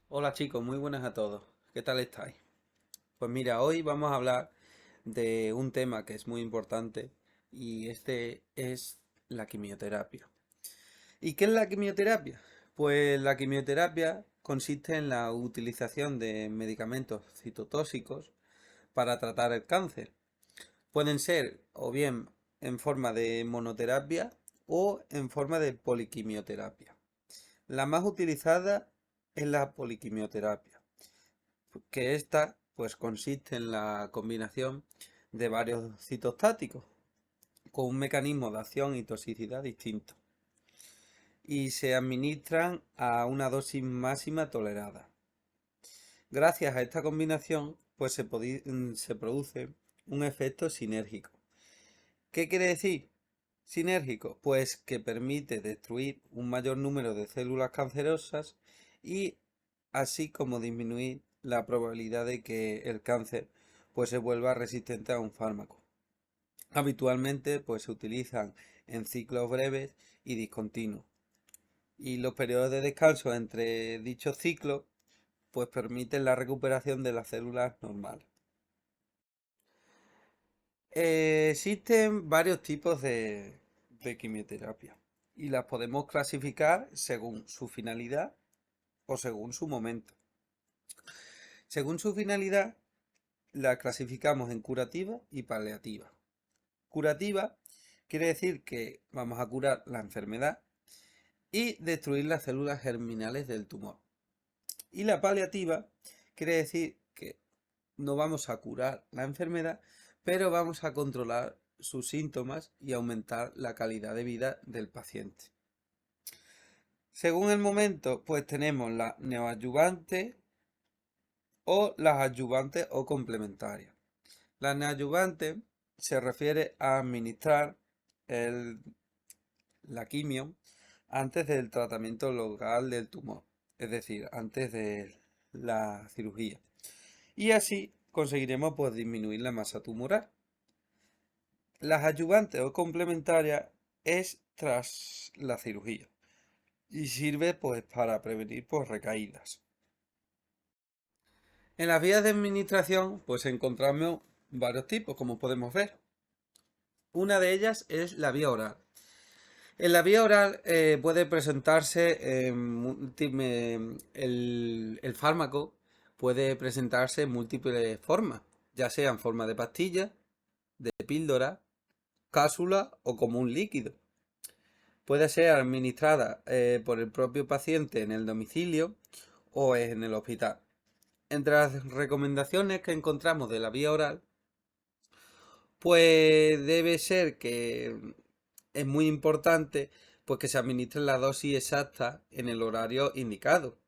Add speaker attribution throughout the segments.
Speaker 1: Hola chicos, muy buenas a todos. ¿Qué tal estáis? Pues mira, hoy vamos a hablar de un tema que es muy importante y este es la quimioterapia. ¿Y qué es la quimioterapia? Pues la quimioterapia consiste en la utilización de medicamentos citotóxicos para tratar el cáncer. Pueden ser o bien en forma de monoterapia o en forma de poliquimioterapia. La más utilizada es la poliquimioterapia, que esta pues consiste en la combinación de varios citostáticos con un mecanismo de acción y toxicidad distinto y se administran a una dosis máxima tolerada. Gracias a esta combinación pues se produce un efecto sinérgico. ¿Qué quiere decir? Sinérgico, pues que permite destruir un mayor número de células cancerosas y así como disminuir la probabilidad de que el cáncer pues se vuelva resistente a un fármaco. Habitualmente pues se utilizan en ciclos breves y discontinuos y los periodos de descanso entre dichos ciclos pues permiten la recuperación de las células normales. Existen varios tipos de quimioterapia y las podemos clasificar según su finalidad o según su momento. Según su finalidad, la clasificamos en curativa y paliativa. Curativa quiere decir que vamos a curar la enfermedad y destruir las células germinales del tumor. Y la paliativa quiere decir que no vamos a curar la enfermedad, pero vamos a controlar sus síntomas y aumentar la calidad de vida del paciente. Según el momento, pues tenemos la neoadyuvante o las adyuvantes o complementarias. La neoadyuvante se refiere a administrar el- la quimio antes del tratamiento local del tumor, es decir, antes de la cirugía. Y así conseguiremos pues disminuir la masa tumoral. Las adyuvantes o complementarias es tras la cirugía y sirve pues para prevenir pues recaídas. En las vías de administración pues encontramos varios tipos, como podemos ver. Una de ellas es la vía oral. En la vía oral puede presentarse el fármaco puede presentarse en múltiples formas, ya sea en forma de pastilla, de píldora, cápsula o como un líquido. Puede ser administrada por el propio paciente en el domicilio o en el hospital. Entre las recomendaciones que encontramos de la vía oral, pues debe ser que es muy importante pues que se administre la dosis exacta en el horario indicado.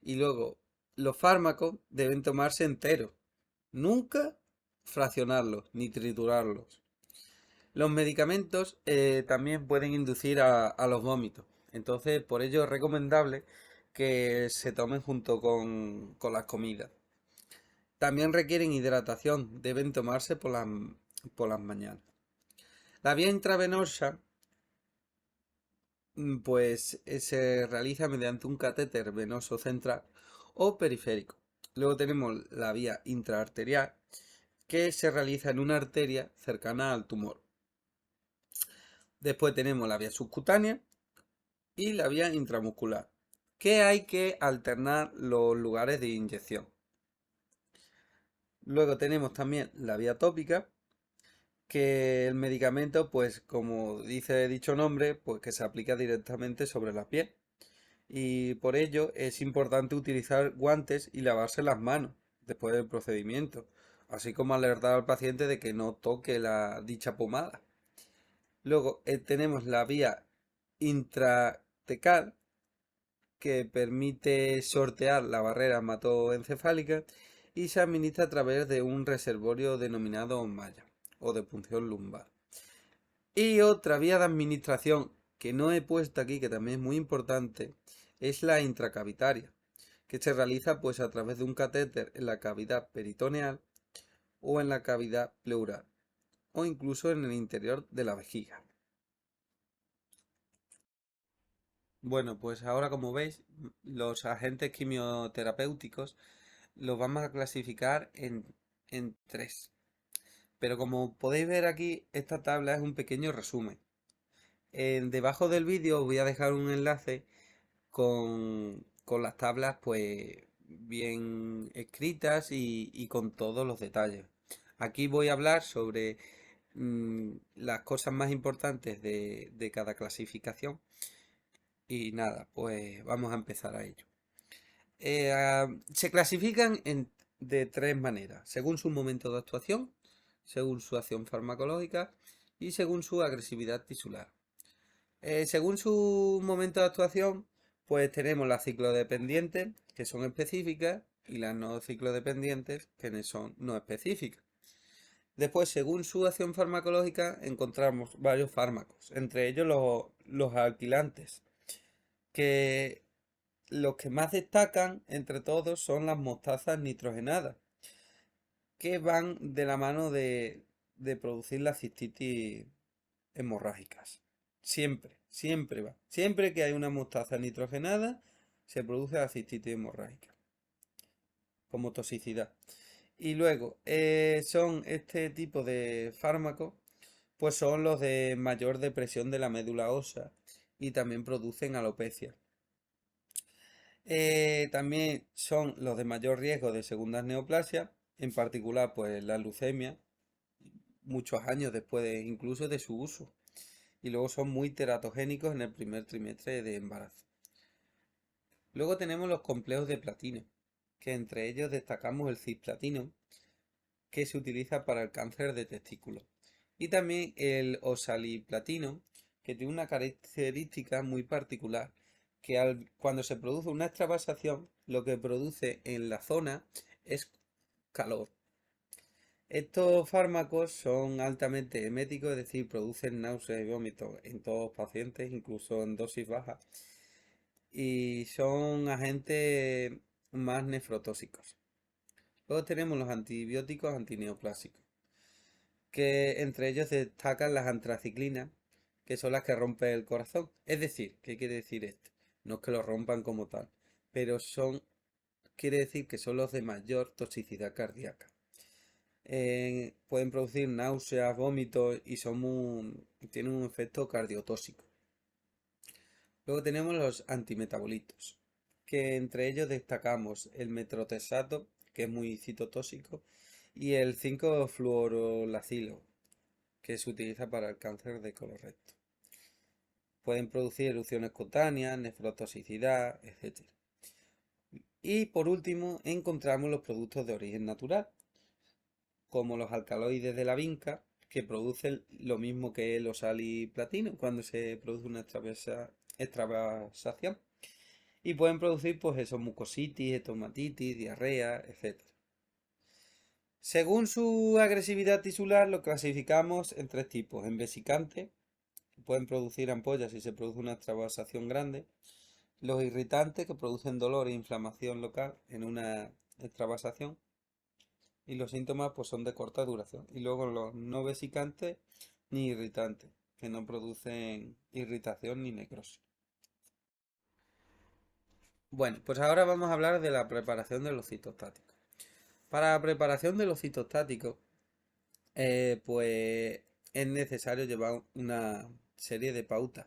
Speaker 1: Y luego, los fármacos deben tomarse enteros, nunca fraccionarlos ni triturarlos. Los medicamentos también pueden inducir a los vómitos. Entonces, por ello es recomendable que se tomen junto con las comidas. También requieren hidratación, deben tomarse por las mañanas. La vía intravenosa, pues se realiza mediante un catéter venoso central o periférico. Luego tenemos la vía intraarterial, que se realiza en una arteria cercana al tumor. Después tenemos la vía subcutánea y la vía intramuscular, que hay que alternar los lugares de inyección. Luego tenemos también la vía tópica, que el medicamento, pues como dice dicho nombre, pues que se aplica directamente sobre la piel. Y por ello es importante utilizar guantes y lavarse las manos después del procedimiento, así como alertar al paciente de que no toque la dicha pomada. Luego tenemos la vía intratecal, que permite sortear la barrera hematoencefálica y se administra a través de un reservorio denominado malla o de punción lumbar. Y otra vía de administración que no he puesto aquí, que también es muy importante, es la intracavitaria, que se realiza pues a través de un catéter en la cavidad peritoneal o en la cavidad pleural o incluso en el interior de la vejiga. Bueno, pues ahora como veis, los agentes quimioterapéuticos los vamos a clasificar en tres. Pero como podéis ver aquí, esta tabla es un pequeño resumen. Debajo del vídeo os voy a dejar un enlace con las tablas pues bien escritas y con todos los detalles. Aquí voy a hablar sobre las cosas más importantes de cada clasificación y nada, pues vamos a empezar a ello. Se clasifican de tres maneras, según su momento de actuación, según su acción farmacológica y según su agresividad tisular. Según su momento de actuación, pues tenemos las ciclodependientes, que son específicas, y las no ciclodependientes, que son no específicas. Después, según su acción farmacológica, encontramos varios fármacos, entre ellos los alquilantes, que los que más destacan entre todos son las mostazas nitrogenadas, que van de la mano de producir las cistitis hemorrágicas. Siempre, siempre va. Siempre que hay una mostaza nitrogenada, se produce la cistitis hemorrágica como toxicidad. Y luego, son este tipo de fármacos, pues son los de mayor depresión de la médula ósea y también producen alopecia. También son los de mayor riesgo de segundas neoplasias, en particular pues la leucemia, muchos años después incluso de su uso. Y luego son muy teratogénicos en el primer trimestre de embarazo. Luego tenemos los complejos de platino, que entre ellos destacamos el cisplatino, que se utiliza para el cáncer de testículos. Y también el osaliplatino, que tiene una característica muy particular, que cuando se produce una extravasación, lo que produce en la zona es calor. Estos fármacos son altamente eméticos, es decir, producen náuseas y vómitos en todos los pacientes, incluso en dosis bajas, y son agentes más nefrotóxicos. Luego tenemos los antibióticos antineoplásicos, que entre ellos destacan las antraciclinas, que son las que rompen el corazón. Es decir, ¿qué quiere decir esto? No es que lo rompan como tal, pero quiere decir que son los de mayor toxicidad cardíaca. Pueden producir náuseas, vómitos y tienen un efecto cardiotóxico. Luego tenemos los antimetabolitos, que entre ellos destacamos el metrotexato, que es muy citotóxico, y el 5-fluorolacilo, que se utiliza para el cáncer de colorecto. Pueden producir erupciones cutáneas, nefrotoxicidad, etc. Y por último encontramos los productos de origen natural, como los alcaloides de la vinca, que producen lo mismo que el osaliplatino cuando se produce una extravasación. Y pueden producir pues eso, mucositis, estomatitis, diarrea, etc. Según su agresividad tisular lo clasificamos en tres tipos: en vesicantes, que pueden producir ampollas si se produce una extravasación grande; los irritantes, que producen dolor e inflamación local en una extravasación; y los síntomas pues son de corta duración. Y luego los no vesicantes ni irritantes, que no producen irritación ni necrosis. Bueno, pues ahora vamos a hablar de la preparación de los citostáticos. Para la preparación de los citostáticos, pues es necesario llevar una serie de pautas,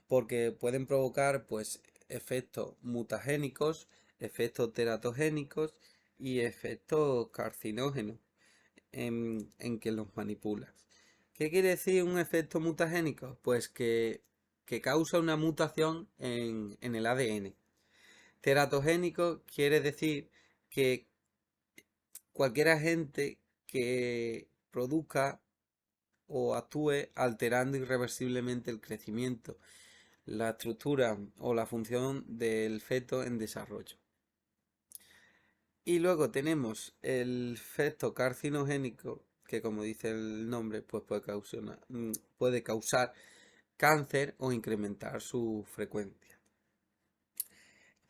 Speaker 1: porque pueden provocar pues efectos mutagénicos, efectos teratogénicos y efectos carcinógenos en que los manipulas. ¿Qué quiere decir un efecto mutagénico? Pues que causa una mutación en el ADN. Teratogénico quiere decir que cualquier agente que produzca o actúe alterando irreversiblemente el crecimiento, la estructura o la función del feto en desarrollo. Y luego tenemos el efecto carcinogénico, que como dice el nombre, pues puede causar cáncer o incrementar su frecuencia.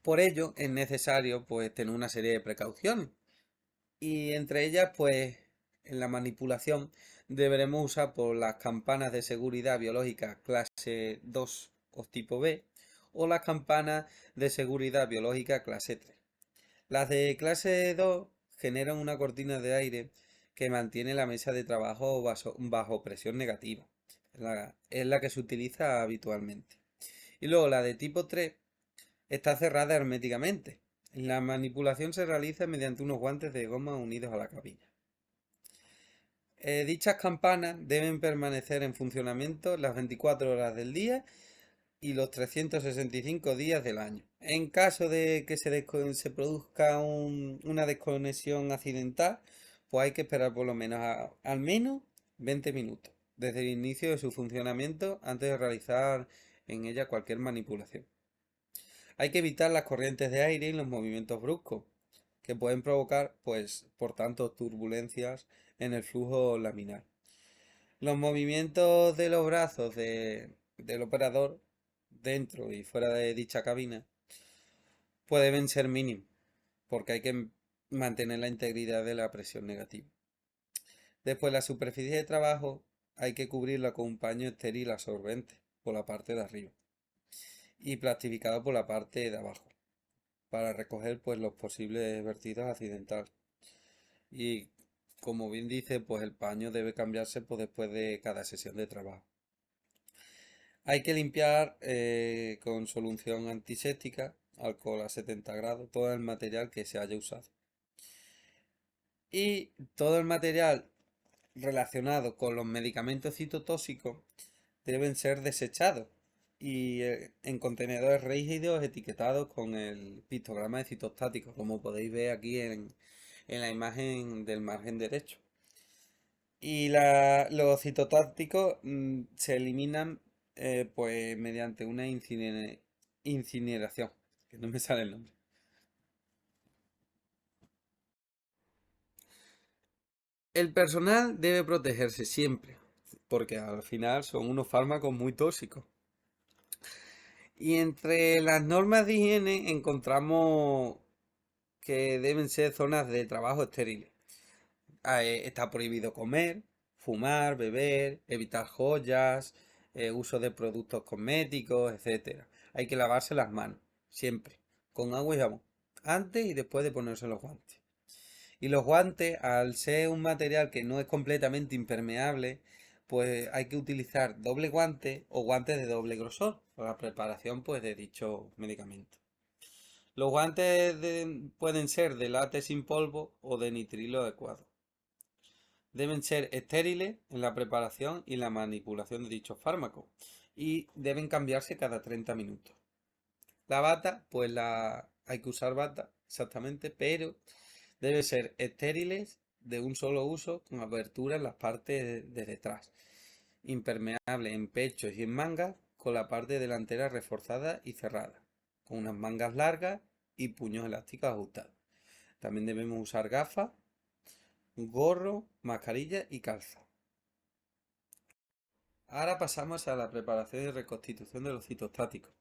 Speaker 1: Por ello es necesario pues tener una serie de precauciones. Y entre ellas, pues, en la manipulación deberemos usar por las campanas de seguridad biológica clase 2 o tipo B, o las campanas de seguridad biológica clase 3. Las de clase 2 generan una cortina de aire que mantiene la mesa de trabajo bajo presión negativa. Es la que se utiliza habitualmente. Y luego la de tipo 3 está cerrada herméticamente. La manipulación se realiza mediante unos guantes de goma unidos a la cabilla. Dichas campanas deben permanecer en funcionamiento las 24 horas del día y los 365 días del año. En caso de que se produzca una desconexión accidental, pues hay que esperar por lo menos al menos 20 minutos desde el inicio de su funcionamiento antes de realizar en ella cualquier manipulación. Hay que evitar las corrientes de aire y los movimientos bruscos que pueden provocar, pues, por tanto, turbulencias en el flujo laminar. Los movimientos de los brazos del operador dentro y fuera de dicha cabina pues deben ser mínimos porque hay que mantener la integridad de la presión negativa. Después la superficie de trabajo hay que cubrirla con un paño estéril absorbente por la parte de arriba y plastificado por la parte de abajo para recoger pues los posibles vertidos accidentales. Y como bien dice, pues el paño debe cambiarse pues, después de cada sesión de trabajo. Hay que limpiar con solución antiséptica, alcohol a 70 grados, todo el material que se haya usado. Y todo el material relacionado con los medicamentos citotóxicos deben ser desechados y en contenedores rígidos etiquetados con el pictograma de citostáticos, como podéis ver aquí en la imagen del margen derecho. Y los citotácticos se eliminan pues mediante una incineración, que no me sale el nombre. El personal debe protegerse siempre, porque al final son unos fármacos muy tóxicos. Y entre las normas de higiene encontramos que deben ser zonas de trabajo estériles. Está prohibido comer, fumar, beber, evitar joyas, uso de productos cosméticos, etcétera. Hay que lavarse las manos, siempre, con agua y jabón, antes y después de ponerse los guantes. Y los guantes, al ser un material que no es completamente impermeable, pues hay que utilizar doble guante o guantes de doble grosor para la preparación pues, de dicho medicamento. Los guantes pueden ser de látex sin polvo o de nitrilo adecuado. Deben ser estériles en la preparación y la manipulación de dichos fármacos y deben cambiarse cada 30 minutos. La bata, pues hay que usar bata, exactamente, pero debe ser estériles de un solo uso con abertura en las partes de detrás, impermeable en pechos y en mangas con la parte delantera reforzada y cerrada, con unas mangas largas y puños elásticos ajustados. También debemos usar gafas, gorro, mascarilla y calza. Ahora pasamos a la preparación y reconstitución de los citostáticos.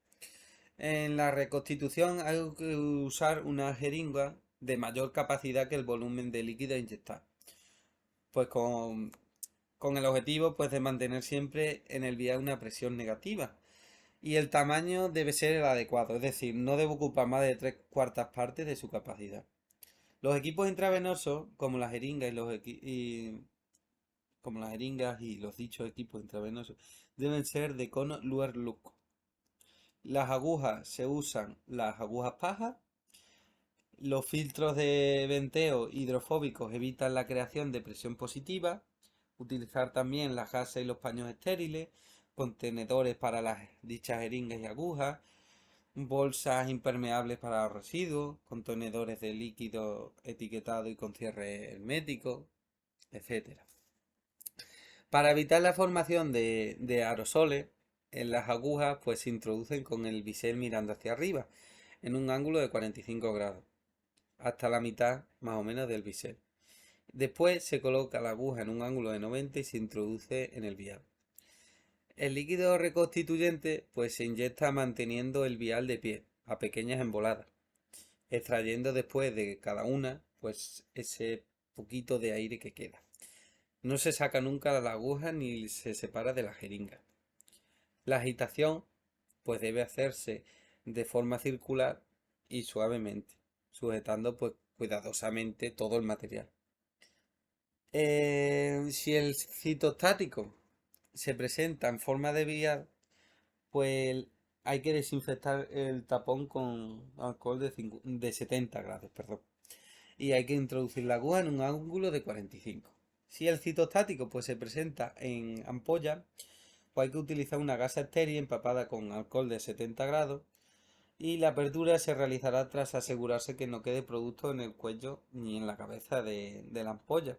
Speaker 1: En la reconstitución hay que usar una jeringa de mayor capacidad que el volumen de líquido a inyectar. Pues con el objetivo pues, de mantener siempre en el vial una presión negativa. Y el tamaño debe ser el adecuado, es decir, no debe ocupar más de 3/4 partes de su capacidad. Los equipos intravenosos, como las jeringas y los dichos equipos intravenosos, deben ser de cono Luer-Luck. Las agujas se usan las agujas paja. Los filtros de venteo hidrofóbicos evitan la creación de presión positiva. Utilizar también las gasas y los paños estériles. Contenedores para las dichas jeringas y agujas. Bolsas impermeables para los residuos. Contenedores de líquido etiquetado y con cierre hermético, etcétera. Para evitar la formación de aerosoles, en las agujas pues se introducen con el bisel mirando hacia arriba, en un ángulo de 45 grados, hasta la mitad más o menos del bisel. Después se coloca la aguja en un ángulo de 90 y se introduce en el vial. El líquido reconstituyente pues se inyecta manteniendo el vial de pie, a pequeñas emboladas, extrayendo después de cada una pues ese poquito de aire que queda. No se saca nunca la aguja ni se separa de la jeringa. La agitación pues debe hacerse de forma circular y suavemente, sujetando pues cuidadosamente todo el material. Si el citostático se presenta en forma de vial, pues hay que desinfectar el tapón con alcohol de 70 grados, perdón. Y hay que introducir la aguja en un ángulo de 45. Si el citostático pues se presenta en ampolla, pues hay que utilizar una gasa estéril empapada con alcohol de 70 grados y la apertura se realizará tras asegurarse que no quede producto en el cuello ni en la cabeza de la ampolla.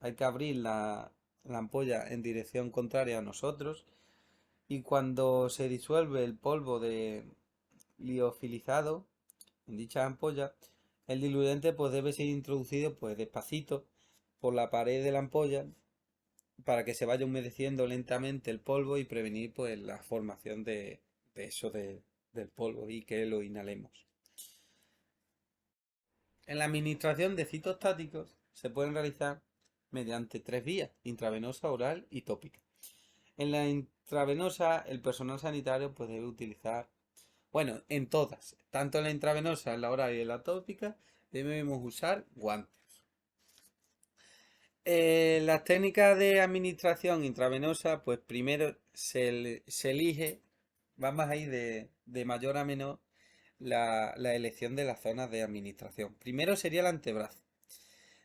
Speaker 1: Hay que abrir la ampolla en dirección contraria a nosotros y cuando se disuelve el polvo de liofilizado en dicha ampolla, el diluyente pues debe ser introducido pues despacito por la pared de la ampolla para que se vaya humedeciendo lentamente el polvo y prevenir pues la formación de eso del polvo y que lo inhalemos. En la administración de citostáticos se pueden realizar mediante tres vías: intravenosa, oral y tópica. En la intravenosa, el personal sanitario pues debe utilizar, bueno, en todas, tanto en la intravenosa, en la oral y en la tópica, debemos usar guantes. Las técnicas de administración intravenosa, pues primero se elige, vamos a ir de mayor a menor, la elección de las zonas de administración. Primero sería el antebrazo,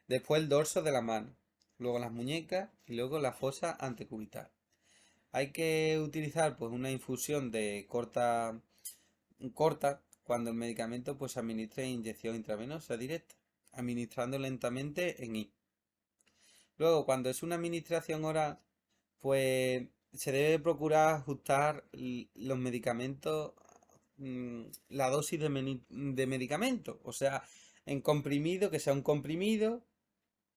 Speaker 1: después el dorso de la mano, luego las muñecas y luego la fosa antecubital. Hay que utilizar pues una infusión de corta cuando el medicamento pues se administre en inyección intravenosa directa, administrando lentamente en I. Luego, cuando es una administración oral, pues se debe procurar ajustar los medicamentos, la dosis de medicamento. O sea, en comprimido, que sea un comprimido,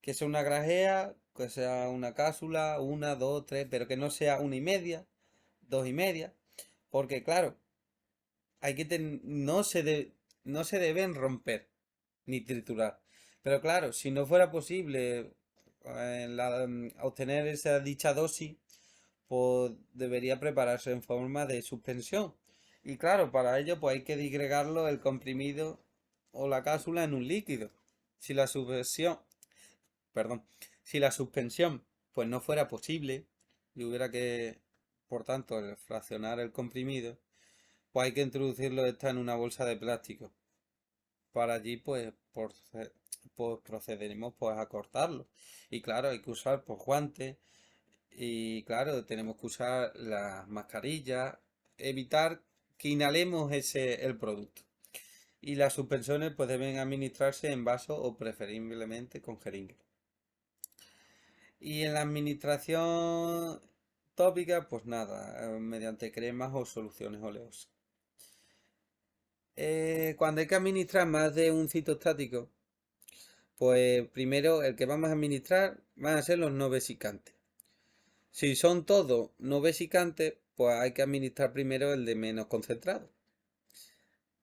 Speaker 1: que sea una grajea, que sea una cápsula, una, dos, tres, pero que no sea una y media, dos y media. Porque claro, no se deben romper ni triturar. Pero claro, si no fuera posible obtener esa dicha dosis, pues debería prepararse en forma de suspensión. Y claro, para ello pues hay que disgregarlo el comprimido o la cápsula en un líquido. Si la suspensión, perdón, si la suspensión pues no fuera posible y hubiera que, por tanto, fraccionar el comprimido, pues hay que introducirlo esta en una bolsa de plástico. Para allí pues procederemos pues a cortarlo. Y claro, hay que usar pues guantes y claro, tenemos que usar las mascarillas, evitar que inhalemos el producto. Y las suspensiones pues deben administrarse en vaso o preferiblemente con jeringa. Y en la administración tópica, pues nada, mediante cremas o soluciones oleosas. Cuando hay que administrar más de un citostático, pues primero el que vamos a administrar van a ser los no vesicantes. Si son todos no vesicantes, pues hay que administrar primero el de menos concentrado.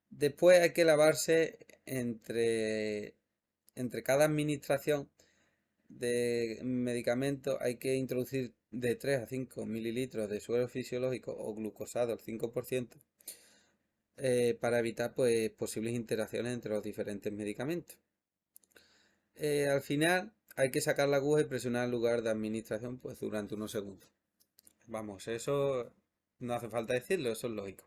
Speaker 1: Después hay que lavarse entre cada administración de medicamentos, hay que introducir de 3 a 5 mililitros de suero fisiológico o glucosado al 5%, para evitar pues, posibles interacciones entre los diferentes medicamentos. Al final hay que sacar la aguja y presionar el lugar de administración pues, durante unos segundos. Vamos, eso no hace falta decirlo, eso es lógico.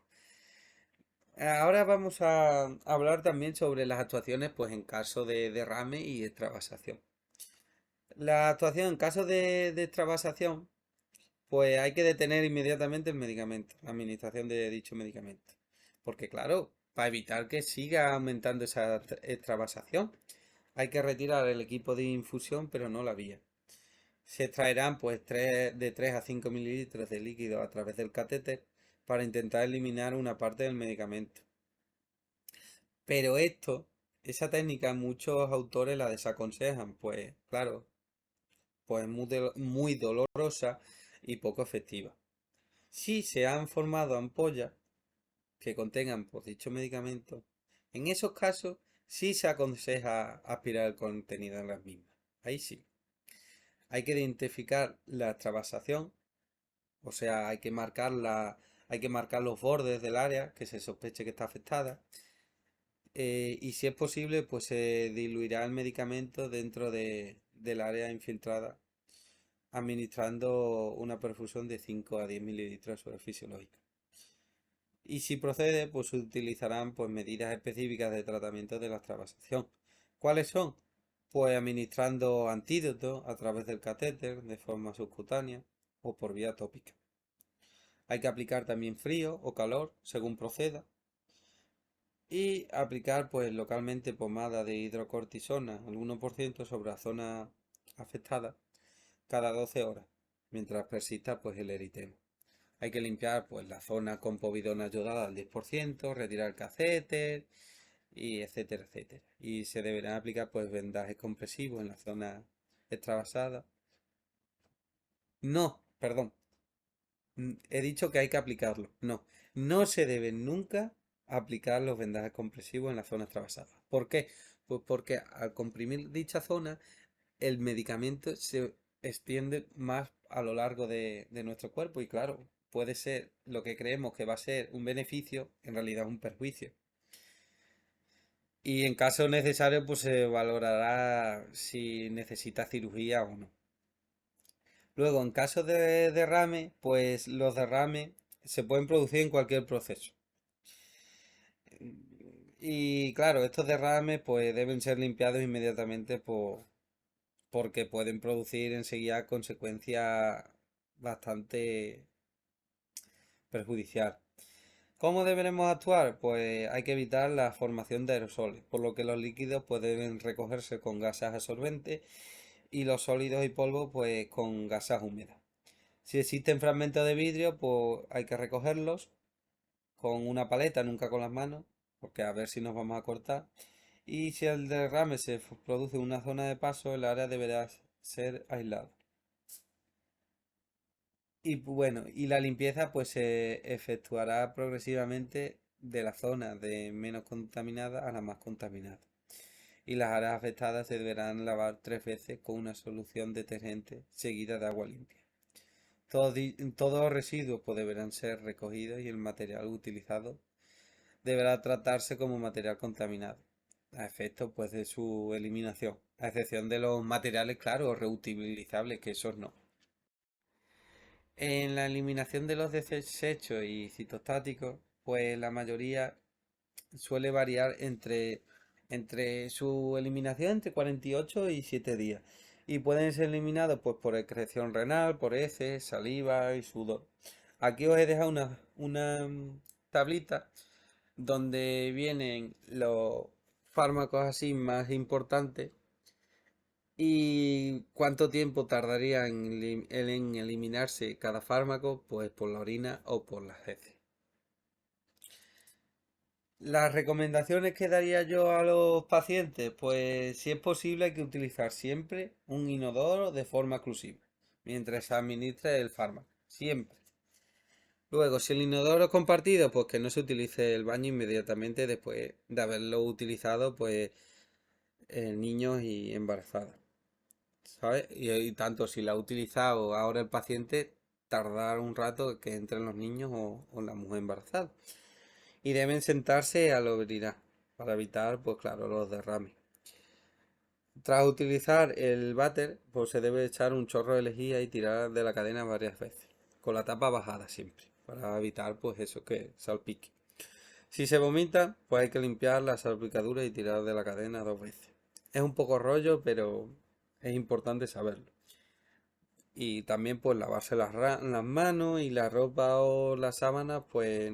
Speaker 1: Ahora vamos a hablar también sobre las actuaciones pues, en caso de derrame y extravasación. La actuación en caso de extravasación, pues hay que detener inmediatamente el medicamento, la administración de dicho medicamento. Porque claro, para evitar que siga aumentando esa extravasación, hay que retirar el equipo de infusión, pero no la vía. Se extraerán pues de 3 a 5 mililitros de líquido a través del catéter para intentar eliminar una parte del medicamento. Pero esa técnica muchos autores la desaconsejan, pues claro, pues es muy dolorosa y poco efectiva. Si se han formado ampollas que contengan pues, dicho medicamento, en esos casos sí se aconseja aspirar el contenido en las mismas. Ahí sí. Hay que identificar la extravasación, o sea, hay que marcar los bordes del área que se sospeche que está afectada. Y si es posible, pues se diluirá el medicamento dentro del área infiltrada, administrando una perfusión de 5 a 10 mililitros sobre fisiológica. Y si procede, pues se utilizarán pues medidas específicas de tratamiento de la extravasación. ¿Cuáles son? Pues administrando antídotos a través del catéter de forma subcutánea o por vía tópica. Hay que aplicar también frío o calor según proceda. Y aplicar pues localmente pomada de hidrocortisona al 1% sobre la zona afectada cada 12 horas, mientras persista pues el eritema. Hay que limpiar pues la zona con povidona ayudada al 10%, retirar el catéter y etcétera, etcétera. Y se deberán aplicar pues vendajes compresivos en la zona extravasada. No, perdón. He dicho que hay que aplicarlo. No, no se deben nunca aplicar los vendajes compresivos en la zona extravasada. ¿Por qué? Pues porque al comprimir dicha zona, el medicamento se extiende más a lo largo de nuestro cuerpo y claro, puede ser lo que creemos que va a ser un beneficio, en realidad es un perjuicio. Y en caso necesario, pues se valorará si necesita cirugía o no. Luego, en caso de derrame, pues los derrames se pueden producir en cualquier proceso. Y claro, estos derrames pues deben ser limpiados inmediatamente porque pueden producir enseguida consecuencias bastante perjudiciales. ¿Cómo deberemos actuar? Pues hay que evitar la formación de aerosoles, por lo que los líquidos pues deben recogerse con gasas absorbentes y los sólidos y polvos pues con gasas húmedas. Si existen fragmentos de vidrio, pues hay que recogerlos con una paleta, nunca con las manos, porque a ver si nos vamos a cortar. Y si el derrame se produce en una zona de paso, el área deberá ser aislada. Y bueno, y la limpieza pues se efectuará progresivamente de la zona de menos contaminada a la más contaminada. Y las áreas afectadas se deberán lavar 3 veces con una solución detergente seguida de agua limpia. Todos los residuos pues, deberán ser recogidos y el material utilizado deberá tratarse como material contaminado, a efectos pues, de su eliminación, a excepción de los materiales, claro, reutilizables, que esos no. En la eliminación de los desechos y citostáticos, pues la mayoría suele variar entre su eliminación entre 48 y 7 días. Y pueden ser eliminados pues, por excreción renal, por heces, saliva y sudor. Aquí os he dejado una tablita donde vienen los fármacos así más importantes y cuánto tiempo tardaría en eliminarse cada fármaco, pues por la orina o por las heces. Las recomendaciones que daría yo a los pacientes, pues si es posible hay que utilizar siempre un inodoro de forma exclusiva, mientras se administre el fármaco, siempre. Luego, si el inodoro es compartido, pues que no se utilice el baño inmediatamente después de haberlo utilizado, pues niños y embarazadas, ¿sabes? Y tanto si la ha utilizado ahora el paciente, tardar un rato que entren los niños o la mujer embarazada. Y deben sentarse a la orina para evitar, pues claro, los derrames. Tras utilizar el váter, pues se debe echar un chorro de lejía y tirar de la cadena varias veces, con la tapa bajada siempre, para evitar pues eso que salpique. Si se vomita, pues hay que limpiar la salpicadura y tirar de la cadena 2 veces. Es un poco rollo, pero es importante saberlo. Y también pues lavarse las manos y la ropa o las sábanas, pues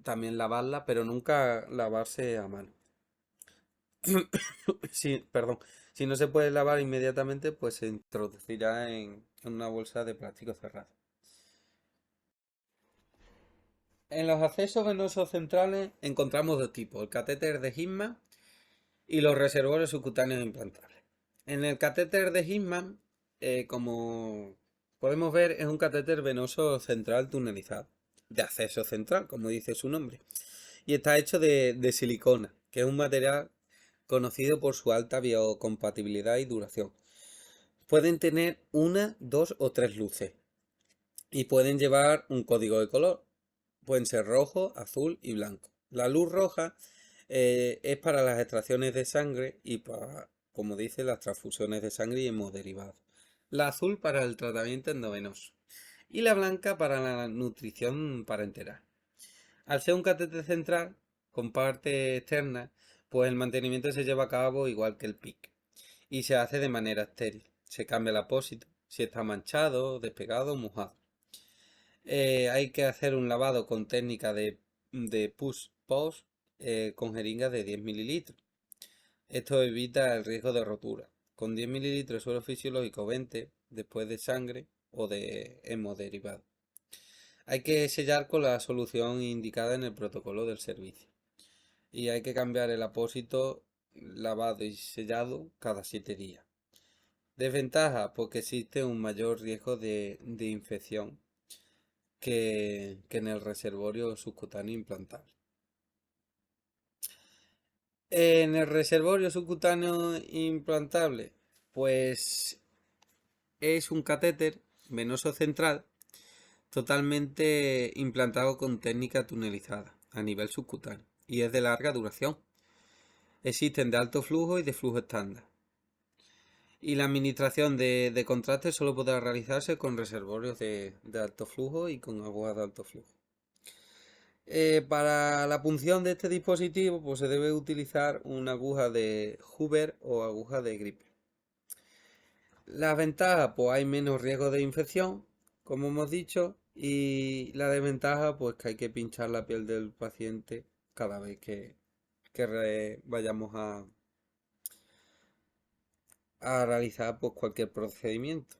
Speaker 1: también lavarla, pero nunca lavarse a mano. Sí, perdón. Si no se puede lavar inmediatamente, pues se introducirá en una bolsa de plástico cerrada. En los accesos venosos centrales encontramos dos tipos, el catéter de Hillman y los reservorios subcutáneos implantables. En el catéter de Hillman, como podemos ver, es un catéter venoso central tunelizado, de acceso central, como dice su nombre, y está hecho de silicona, que es un material conocido por su alta biocompatibilidad y duración. Pueden tener una, dos o tres luces. y pueden llevar un código de color. Pueden ser rojo, azul y blanco. La luz roja es para las extracciones de sangre y para, como dice, las transfusiones de sangre y hemoderivados. La azul para el tratamiento endovenoso. Y la blanca para la nutrición parenteral. Al ser un catéter central con parte externa, pues el mantenimiento se lleva a cabo igual que el PIC y se hace de manera estéril. Se cambia el apósito si está manchado, despegado o mojado. Hay que hacer un lavado con técnica de push-post con jeringas de 10 mililitros. Esto evita el riesgo de rotura. Con 10 mililitros de suero fisiológico 20 después de sangre o de hemoderivados. Hay que sellar con la solución indicada en el protocolo del servicio. Y hay que cambiar el apósito lavado y sellado cada 7 días. Desventaja, porque existe un mayor riesgo de infección que en el reservorio subcutáneo implantable. En el reservorio subcutáneo implantable, pues es un catéter venoso central totalmente implantado con técnica tunelizada a nivel subcutáneo y es de larga duración. Existen de alto flujo y de flujo estándar. Y la administración de contraste solo podrá realizarse con reservorios de alto flujo y con agujas de alto flujo. Para la punción de este dispositivo, pues se debe utilizar una aguja de Hoover o aguja de Gripper. Las ventajas, pues hay menos riesgo de infección, como hemos dicho, y la desventaja, pues que hay que pinchar la piel del paciente cada vez que vayamos a realizar pues, cualquier procedimiento.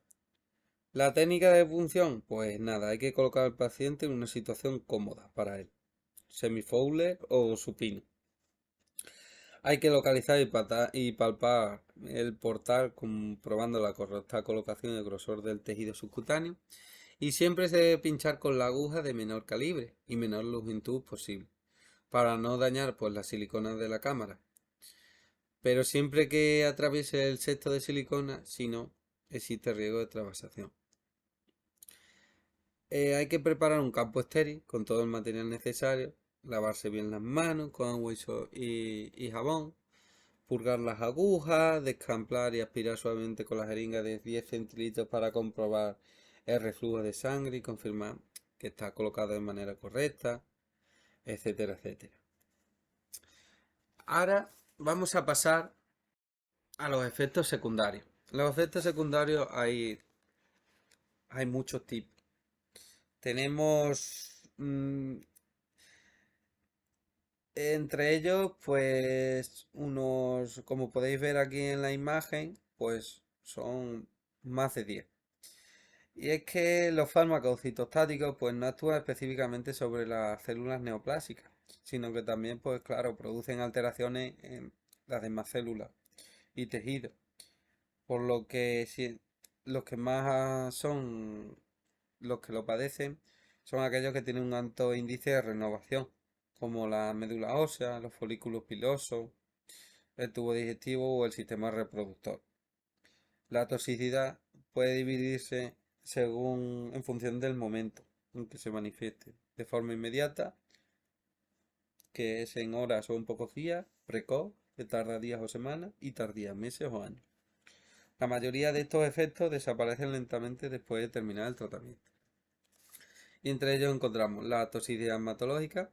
Speaker 1: La técnica de punción, pues nada, hay que colocar al paciente en una situación cómoda para él, semi-Fowler o supino. Hay que localizar y palpar el portal comprobando la correcta colocación y el grosor del tejido subcutáneo. Y siempre se debe pinchar con la aguja de menor calibre y menor longitud posible, para no dañar pues, las siliconas de la cámara. Pero siempre que atraviese el sexto de silicona, si no, existe riesgo de travasación. Hay que preparar un campo estéril con todo el material necesario, lavarse bien las manos con agua y jabón, purgar las agujas, descamplar y aspirar suavemente con la jeringa de 10 centilitros para comprobar el reflujo de sangre y confirmar que está colocado de manera correcta, etcétera, etcétera. Ahora vamos a pasar a los efectos secundarios. Los efectos secundarios hay muchos tipos. Tenemos entre ellos, pues unos, como podéis ver aquí en la imagen, pues son más de 10. Y es que los fármacos citostáticos pues no actúan específicamente sobre las células neoplásicas, sino que también, pues claro, producen alteraciones en las demás células y tejidos. Por lo que los que más son los que lo padecen son aquellos que tienen un alto índice de renovación, como la médula ósea, los folículos pilosos, el tubo digestivo o el sistema reproductor. La toxicidad puede dividirse en función del momento en que se manifieste, de forma inmediata, que es en horas o en pocos días, precoz, que tarda días o semanas, y tardía meses o años. La mayoría de estos efectos desaparecen lentamente después de terminar el tratamiento. Y entre ellos encontramos la toxicidad hematológica,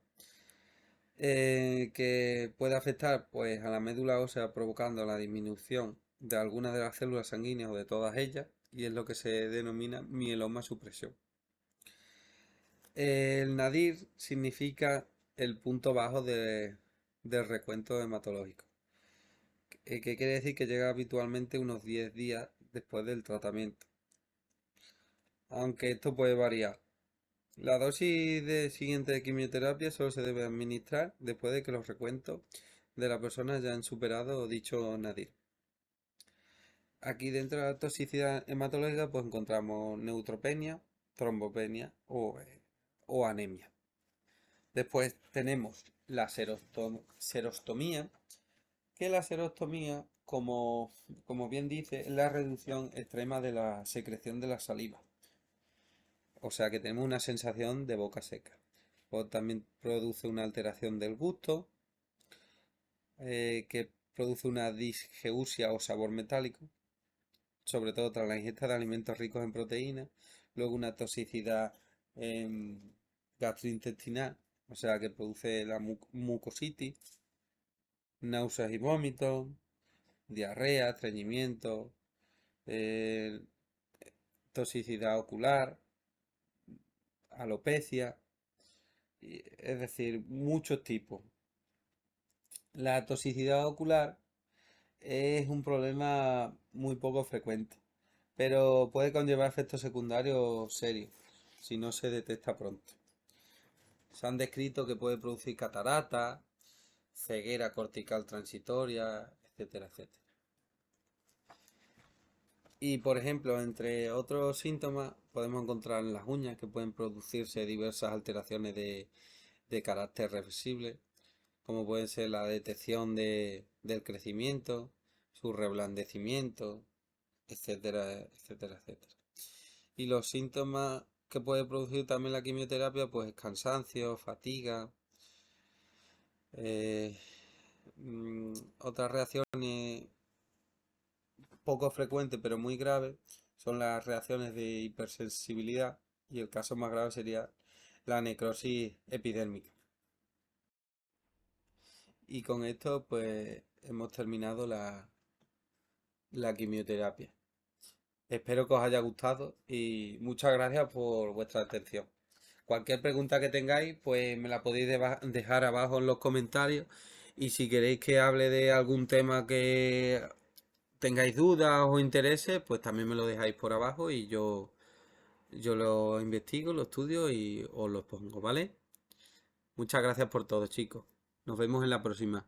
Speaker 1: que puede afectar pues, a la médula ósea provocando la disminución de algunas de las células sanguíneas o de todas ellas, y es lo que se denomina mieloma supresión. El nadir significa el punto bajo del recuento hematológico, que quiere decir que llega habitualmente unos 10 días después del tratamiento, aunque esto puede variar. La dosis siguiente de quimioterapia solo se debe administrar después de que los recuentos de la persona ya han superado dicho nadir. Aquí dentro de la toxicidad hematológica pues encontramos neutropenia, trombopenia o anemia. Después tenemos la serostomía, que la serostomía, como bien dice, es la reducción extrema de la secreción de la saliva. o sea que tenemos una sensación de boca seca. O también produce una alteración del gusto, que produce una disgeusia o sabor metálico, sobre todo tras la ingesta de alimentos ricos en proteínas. Luego una toxicidad gastrointestinal, o sea que produce la mucositis, náuseas y vómitos, diarrea, estreñimiento, eh, toxicidad ocular, alopecia, es decir, muchos tipos. La toxicidad ocular es un problema muy poco frecuente, pero puede conllevar efectos secundarios serios si no se detecta pronto. Se han descrito que puede producir catarata, ceguera cortical transitoria, etcétera, etcétera. Y por ejemplo, entre otros síntomas, podemos encontrar en las uñas que pueden producirse diversas alteraciones de carácter reversible, como pueden ser la detección del crecimiento, su reblandecimiento, etcétera, etcétera, etcétera. Y los síntomas que puede producir también la quimioterapia, pues cansancio, fatiga, eh, otras reacciones poco frecuentes pero muy graves son las reacciones de hipersensibilidad, y el caso más grave sería la necrosis epidérmica. Y con esto pues hemos terminado la quimioterapia. Espero que os haya gustado y muchas gracias por vuestra atención. Cualquier pregunta que tengáis, pues me la podéis dejar abajo en los comentarios. Y si queréis que hable de algún tema que tengáis dudas o intereses, pues también me lo dejáis por abajo y yo lo investigo, lo estudio y os lo pongo, ¿vale? Muchas gracias por todo, chicos. Nos vemos en la próxima.